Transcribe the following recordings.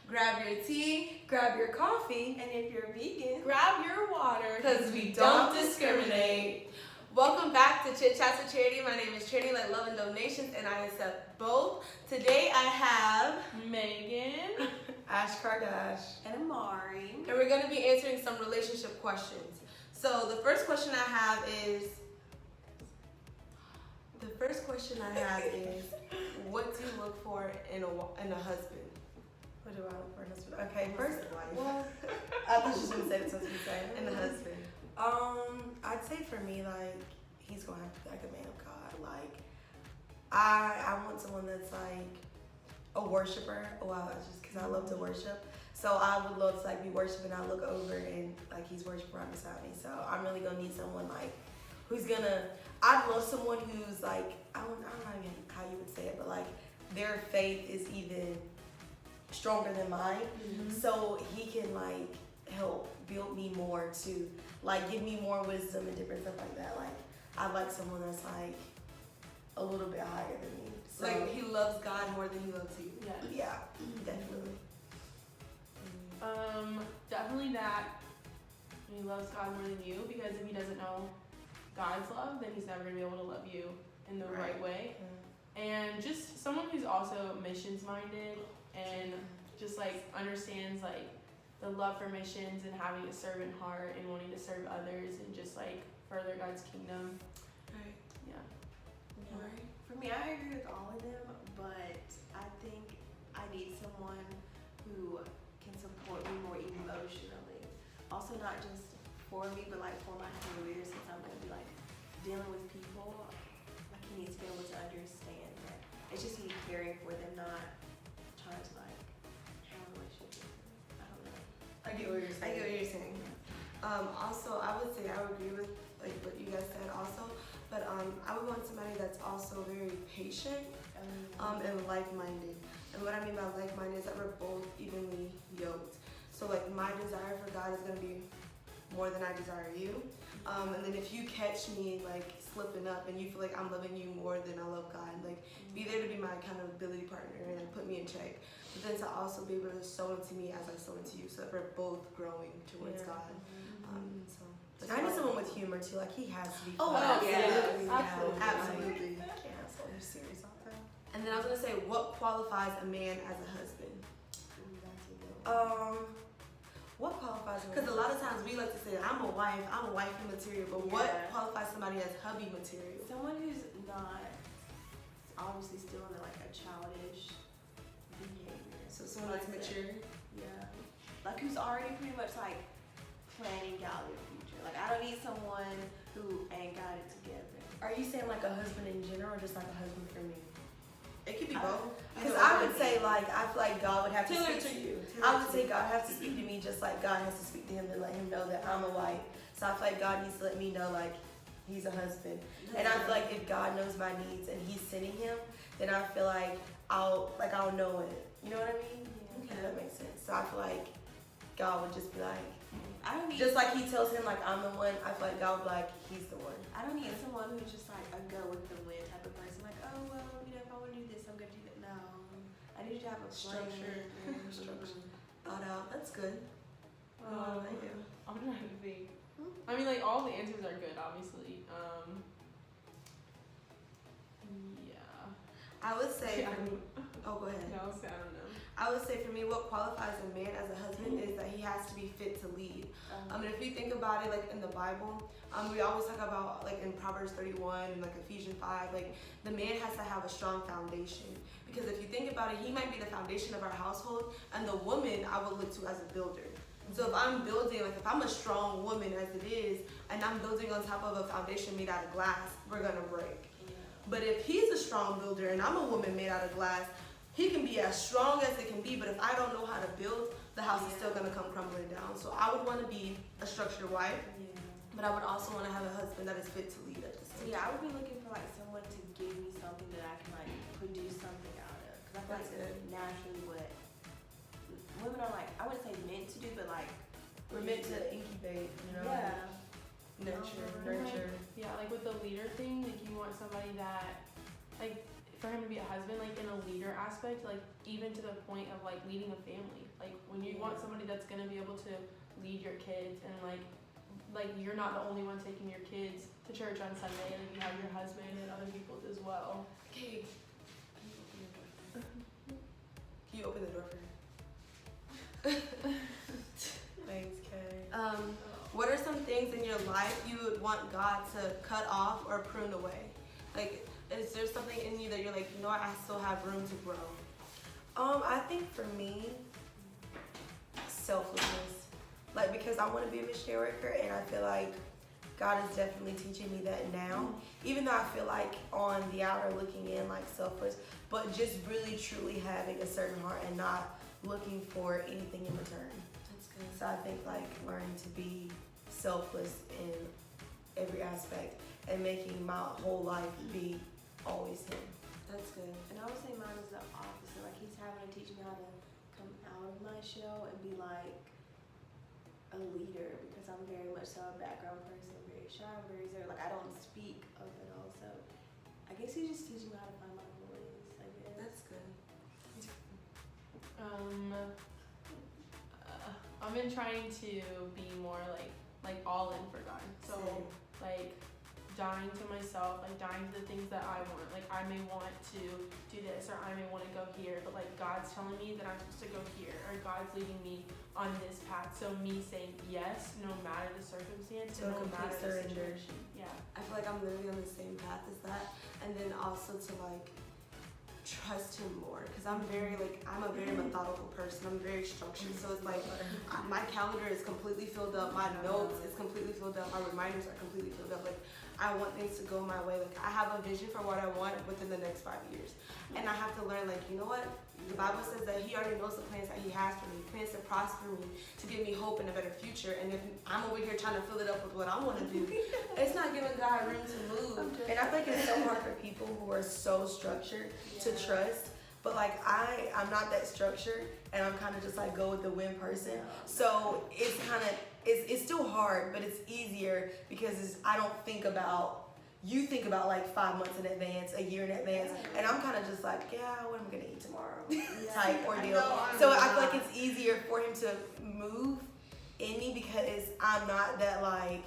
Grab your tea, grab your coffee, and if you're vegan, grab your water, because we don't discriminate. Welcome back to Chit Chats with Charity. My name is Charity, like love and donations, and I accept both. Today I have Megan, Ash Kardash, and Amari, and we're going to be answering some relationship questions. So the first question I have is, what do you look for in a husband? What do I look for in a husband? Okay, First, well, I thought you were gonna say it, so you say in the husband. I'd say for me, like, he's gonna have to be like a man of God. Like, I want someone that's like a worshiper. Well, just because I love to worship. So I would love to like be worshiping. I look over and like he's worshiping right beside me. So I'm really gonna need someone like who's gonna. I'd love someone who's like I don't know even how you would say it, but like their faith is even stronger than mine, so he can like help build me more to like give me more wisdom and different stuff like that. Like I like someone that's like a little bit higher than me. So, like he loves God more than he loves you. Yeah, definitely. Definitely that. He loves God more than you, because if he doesn't know God's love, then he's never gonna be able to love you in the right way. And just someone who's also missions minded and just like understands like the love for missions and having a servant heart and wanting to serve others and just like further God's kingdom. Right. Yeah. Right. For me, I agree with all of them, but I think I need someone who can support me more emotionally. Also, not just for me, but like for my career, since I'm gonna be like dealing with people. Like he needs to be able to understand that it's just me caring for them, not trying to like have a relationship with them. I don't know. I get what you're saying. Also, I would say I would agree with like what you guys said also, but I would want somebody that's also very patient and like-minded. And what I mean by like-minded is that we're both evenly yoked. So like my desire for God is gonna be more than I desire you. And then if you catch me like slipping up and you feel like I'm loving you more than I love God, like be there to be my accountability partner and like, put me in check. But then to also be able to sow into me as I sow into you, so that we're both growing towards God. So I need someone with humor too. Like he has to be. Oh, funny. absolutely. Absolutely. Absolutely. Yeah, so you're serious about that. And then I was gonna say, what qualifies a man as a husband? What qualifies? Because a lot of times we like to say, I'm a wifey material, but what qualifies somebody as hubby material? Someone who's not obviously still in like a childish behavior. So someone that's mature. Yeah. Like who's already pretty much like planning out their future. Like I don't need someone who ain't got it together. Are you saying like a husband in general, or just like a husband for me? It could be both. Because I would say like I feel like God would have to Tailor speak to you. I would say God has to speak to me just like God has to speak to him to let him know that I'm a wife. So I feel like God needs to let me know like he's a husband. And I feel like if God knows my needs and he's sending him, then I feel like I'll know it. You know what I mean? Yeah. If that makes sense. So I feel like God would just be like, I don't need just like he tells him like I'm the one, I feel like God would be like, he's the one. I don't need someone who's just like a go with the wind type of person. Like, oh well, you know, if I want to do this, I'm gonna do that. No, I need you to have a Structure. structure. Thought out. That's good. Thank you. I'm trying to think. I mean, like all the answers are good, obviously. Yeah. I would say. I don't, Oh, go ahead. no, I don't know. I would say for me, what qualifies a man as a husband is that he has to be fit to lead. And if you think about it, like in the Bible, we always talk about like in Proverbs 31 and like Ephesians 5, like the man has to have a strong foundation. Because if you think about it, he might be the foundation of our household, and the woman I would look to as a builder. So if I'm building, like if I'm a strong woman as it is, and I'm building on top of a foundation made out of glass, we're gonna break. But if he's a strong builder and I'm a woman made out of glass, he can be as strong as it can be, but if I don't know how to build, the house is still gonna come crumbling down. So I would want to be a structured wife, but I would also want to have a husband that is fit to lead at the same time. Yeah, I would be looking for like someone to give me something that I can like produce something out of. Because I feel like that's naturally what women are like. I wouldn't say meant to do, but like We're meant to incubate, you know? yeah. Nurture. Yeah, like with the leader thing, like you want somebody that, like, for him to be a husband, like in a leader aspect, like even to the point of like leading a family. Like when you want somebody that's gonna be able to lead your kids and like you're not the only one taking your kids to church on Sunday, like you have your husband and other people as well. Okay. Can you open the door for her? Thanks, Kay. What are some things in your life you would want God to cut off or prune away? Like, is there something in you that you're like, you know what, I still have room to grow? I think for me, selflessness. Like, because I want to be a missionary worker, and I feel like God is definitely teaching me that now. Even though I feel like on the outer looking in, like selfless, but just really truly having a certain heart and not looking for anything in return. That's good. So I think like learning to be selfless in every aspect and making my whole life be always Him. That's good. And I would say mine is the opposite. Like he's having to teach me how to come out of my shell and be like a leader, because I'm very much so a background person, very shy, very reserved. Like I don't speak of it all. So I guess he's just teaching me how to find my voice, I guess. That's good. I've been trying to be more like all in for God. So Same. like dying to myself, like dying to the things that I want. Like I may want to do this or I may want to go here, but like God's telling me that I'm supposed to go here, or God's leading me on this path. So me saying yes no matter the circumstance, So and no complete matter the surrender. situation. Yeah. I feel like I'm literally on the same path as that, and then also to like trust Him more, because I'm a very methodical person. I'm very structured, so it's like my calendar is completely filled up, my notes is completely filled up, my reminders are completely filled up. Like I want things to go my way. Like I have a vision for what I want within the next 5 years, and I have to learn, like, you know what, the Bible says that He already knows the plans that He has for me, plans to prosper me, to give me hope and a better future. And if I'm over here trying to fill it up with what I want to do, it's not giving God room to move. And I think it's so hard for people who are so structured to trust. But like I'm not that structured, and I'm kind of just like go with the wind person. So it's kind of it's still hard, but it's easier because I don't think about. You think about like 5 months in advance, a year in advance, and I'm kind of just like, yeah, what am I gonna eat tomorrow? Type ordeal. So I feel like it's easier for Him to move in me because I'm not that like.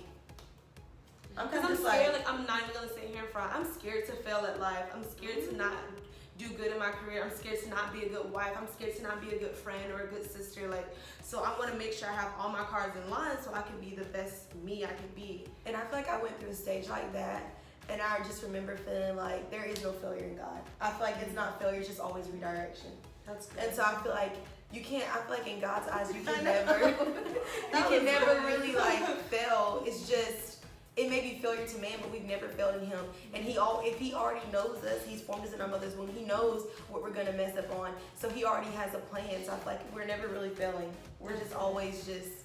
Because I'm scared, like I'm not even gonna sit here in front. I'm scared to fail at life. I'm scared to not do good in my career. I'm scared to not be a good wife. I'm scared to not be a good friend or a good sister. Like, so I want to make sure I have all my cards in line so I can be the best me I can be. And I feel like I went through a stage like that, and I just remember feeling like there is no failure in God. I feel like it's not failure, it's just always redirection. That's good. And so I feel like you can't. I feel like in God's eyes you can never really like fail. It's just. It may be failure to man, but we've never failed in Him. And if He already knows us, He's formed us in our mother's womb. He knows what we're gonna mess up on. So He already has a plan. So I feel like we're never really failing. We're just always just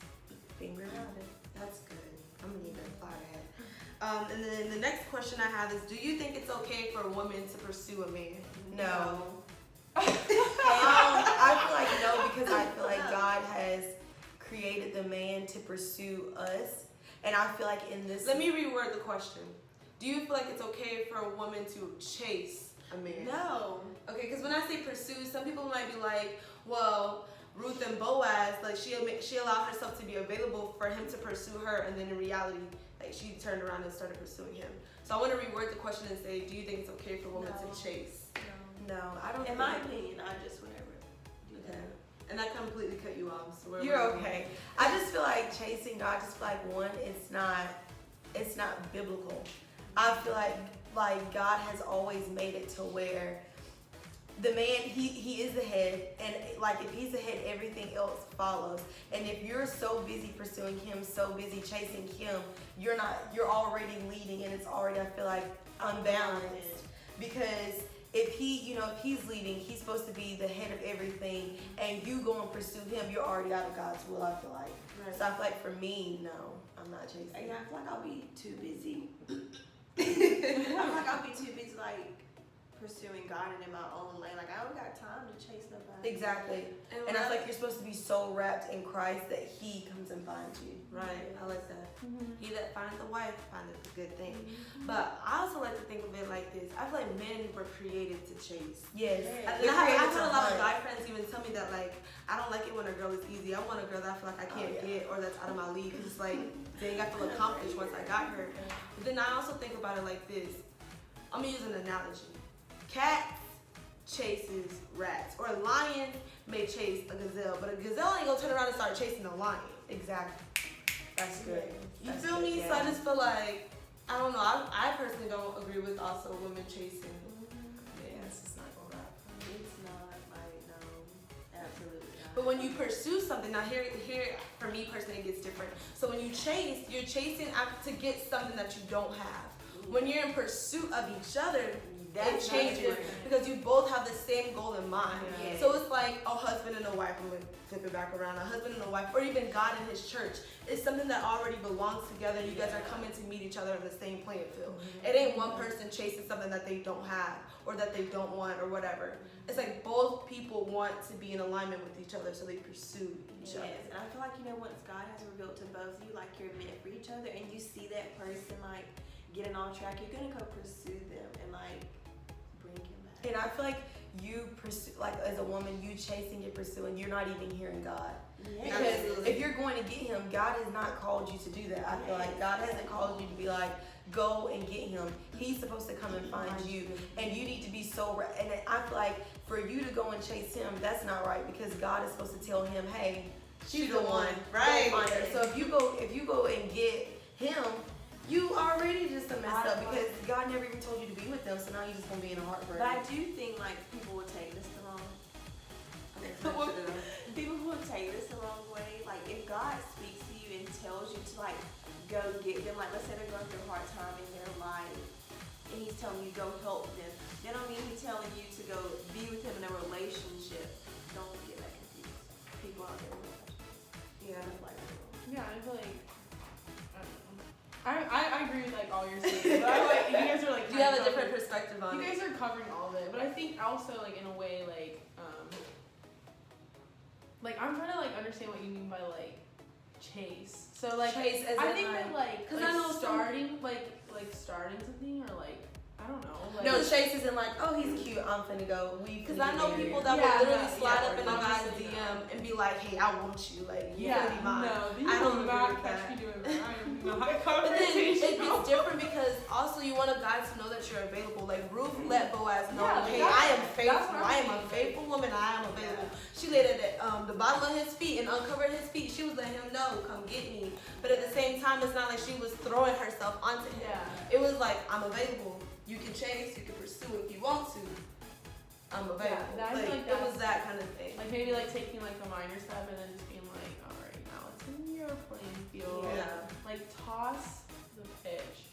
finger around it. That's good. I'm gonna need to apply that. And then the next question I have is, do you think it's okay for a woman to pursue a man? No. I feel like no, because I feel like God has created the man to pursue us. And I feel like in this... Let me reword the question. Do you feel like it's okay for a woman to chase a man? No. Okay, because when I say pursue, some people might be like, well, Ruth and Boaz, like she allowed herself to be available for him to pursue her, and then in reality, like she turned around and started pursuing him. So I want to reword the question and say, do you think it's okay for a woman to chase? No, I don't. In my opinion, I just would never do that. And I completely cut you off. So You're okay. I just feel like chasing God, just feel like one, it's not biblical. I feel like God has always made it to where the man, he is the head, and like if he's the head, everything else follows. And if you're so busy pursuing him, so busy chasing him, you're already leading, and it's already, I feel like, unbalanced. Because if he's leading, he's supposed to be the head of everything, and you go and pursue him, you're already out of God's will, I feel like. Right. So I feel like for me, no, I'm not chasing. Yeah, I feel like I'll be too busy. I feel like I'll be too busy, like, pursuing God and in my own lane. Like, I don't got time to chase nobody. Exactly. And I feel like you're supposed to be so wrapped in Christ that He comes and finds you. Right, I like that. Mm-hmm. He that findeth a wife findeth a good thing. But I also like to think of it like this. I feel like men were created to chase. Yes. And I've had a lot of guy friends even tell me that, like, I don't like it when a girl is easy. I want a girl that I feel like I can't get or that's out of my league. It's like, dang, I feel accomplished once I got her. But then I also think about it like this. I'm gonna use an analogy. Cats chases rats, or lions may chase a gazelle, but a gazelle ain't gonna turn around and start chasing a lion. Exactly. That's good. You feel me? Yeah. So I just feel like, I don't know, I personally don't agree with also women chasing. Yeah, it's just not gonna happen. It's not, like, no, absolutely not. But when you pursue something, now here for me personally it gets different. So when you chase, you're chasing to get something that you don't have. When you're in pursuit of each other, it changes because you both have the same goal in mind. Yeah. So it's like a husband and a wife. I'm gonna flip it back around. A husband and a wife, or even God and His church. It's something that already belongs together. You guys are coming to meet each other on the same playing field. It ain't one person chasing something that they don't have or that they don't want or whatever. It's like both people want to be in alignment with each other, so they pursue each other. Yes, and I feel like, once God has revealed to both of you, like, you're meant for each other, and you see that person, like, getting on track, you're gonna go pursue them and, like, bring him back. And I feel like you pursue, like, as a woman, you chasing, you're pursuing, you're not even hearing God. Yes. Because Absolutely. if you're going to get Him, God has not called you to do that. I feel like God hasn't called you to be like, go and get Him. He's supposed to come and find you. And you need to be so, and I feel like for you to go and chase Him, that's not right, because God is supposed to tell him, hey, she's the one. Right. Go find her. So if you go and get Him, you already just messed up, because God never even told you to be with them, so now you're just gonna be in a heartbreak. But I do think, like, people will take this the wrong. People will take this the wrong way. Like, if God speaks to you and tells you to, like, go get them, like, let's say they're going through a hard time in their life, and He's telling you go help them. That don't mean He's telling you to go be with Him in a relationship. Don't get that confused. People out there with Yeah. like, Yeah, I feel like I agree with like all your statements, but I like you guys are like You have a different perspective on you it. guys are covering all of it, but I think also like in a way like I'm trying to like understand what you mean by like chase. So like Chase as I in, think that like 'cause like I know starting like starting something or like I don't know. Like, No, chase isn't like, oh, he's cute, I'm finna go. Because I know people that Yeah, will literally no, slide yeah, up in a guy's obviously DM and be like, hey, I want you. Like, you yeah, gonna be mine. no, you I don't will agree not with catch that. me doing that. I am not But then it conversational. gets different because also you want a guy to know that you're available. Like Ruth let Boaz know, Yeah, hey, that's- I am that's faithful. what I'm I am a saying. faithful woman. I am available. She laid at the bottom of his feet and uncovered his feet. She was letting him know, come get me. But at the same time, it's not like she was throwing herself onto him. Yeah. It was like, I'm available. You can chase, you can pursue if you want to. I'm available. Yeah, I feel like it was that's- that kind of thing. Like maybe like taking like a minor step and then just being like, all right, now it's in your playing field. Yeah. Like toss the pitch,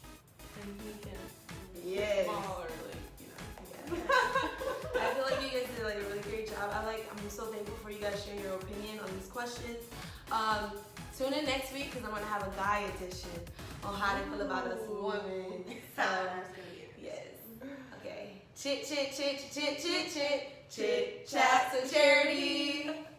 and he can Yes. ball or like you know. I feel like you guys did like a really great job. I'm so thankful for you guys sharing your opinion on these questions. Tune in next week because I'm gonna have a guy edition on how to feel about us women. So yes. Okay. Chit chit chit chit chit chit chit chit chat. So charity.